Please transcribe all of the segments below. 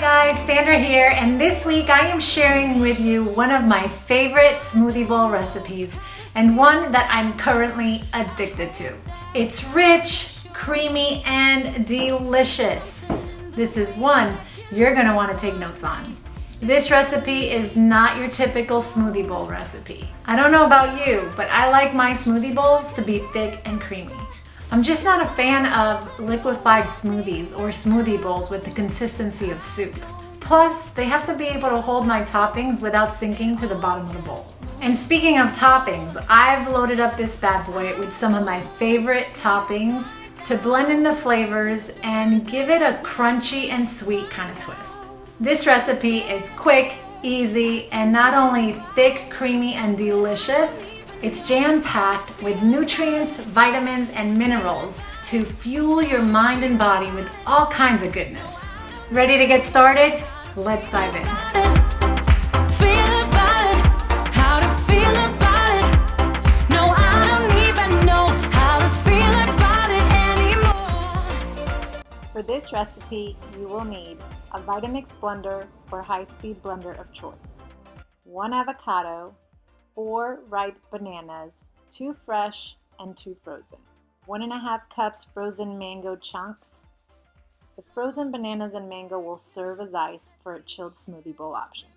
guys, Sandra here, and this week I am sharing with you one of my favorite smoothie bowl recipes and one that I'm currently addicted to. It's rich, creamy, and delicious. This is one you're gonna want to take notes on. This recipe is not your typical smoothie bowl recipe. I don't know about you, but I like my smoothie bowls to be thick and creamy. I'm just not a fan of liquefied smoothies or smoothie bowls with the consistency of soup. Plus, they have to be able to hold my toppings without sinking to the bottom of the bowl. And speaking of toppings, I've loaded up this bad boy with some of my favorite toppings to blend in the flavors and give it a crunchy and sweet kind of twist. This recipe is quick, easy, and not only thick, creamy, and delicious, it's jam-packed with nutrients, vitamins, and minerals to fuel your mind and body with all kinds of goodness. Ready to get started? Let's dive in. For this recipe, you will need a Vitamix blender or high-speed blender of choice, 1 avocado, 4 ripe bananas, 2 fresh and 2 frozen, 1.5 cups frozen mango chunks. The frozen bananas and mango will serve as ice for a chilled smoothie bowl option.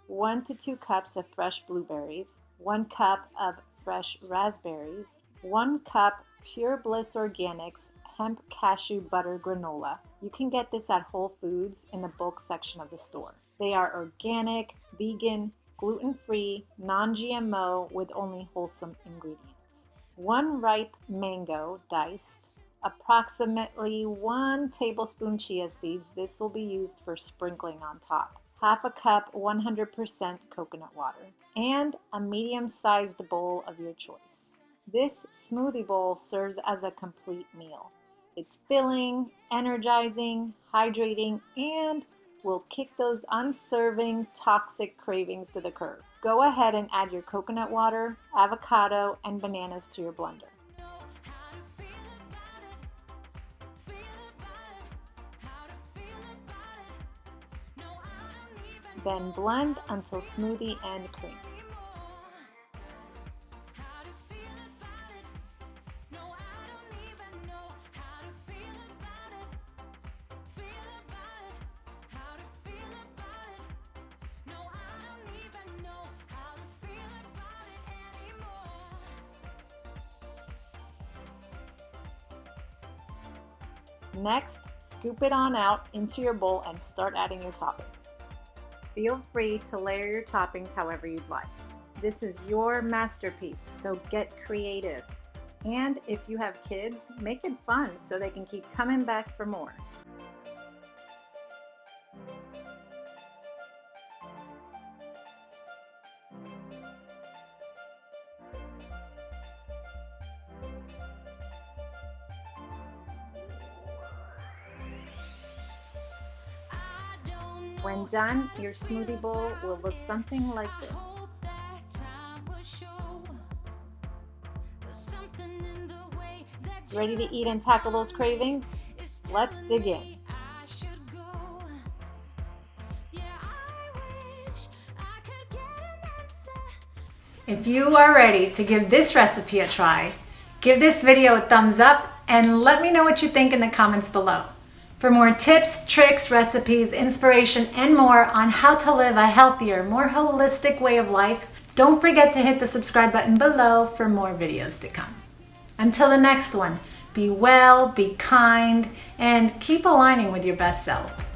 1 to 2 cups of fresh blueberries, 1 cup of fresh raspberries, 1 cup Pure Bliss Organics hemp cashew butter granola. You can get this at Whole Foods in the bulk section of the store. They are organic, vegan, gluten-free, non-GMO with only wholesome ingredients. 1 ripe mango diced, approximately 1 tablespoon chia seeds. This will be used for sprinkling on top. 1/2 cup 100% coconut water, and a medium-sized bowl of your choice. This smoothie bowl serves as a complete meal. It's filling, energizing, hydrating, and will kick those unserving, toxic cravings to the curb. Go ahead and add your coconut water, avocado, and bananas to your blender. Then blend until smoothie and creamy. Next, scoop it on out into your bowl and start adding your toppings. Feel free to layer your toppings however you'd like. This is your masterpiece, so get creative. And if you have kids, make it fun so they can keep coming back for more. When done, your smoothie bowl will look something like this. Ready to eat and tackle those cravings? Let's dig in. If you are ready to give this recipe a try, give this video a thumbs up and let me know what you think in the comments below. For more tips, tricks, recipes, inspiration, and more on how to live a healthier, more holistic way of life, don't forget to hit the subscribe button below for more videos to come. Until the next one, be well, be kind, and keep aligning with your best self.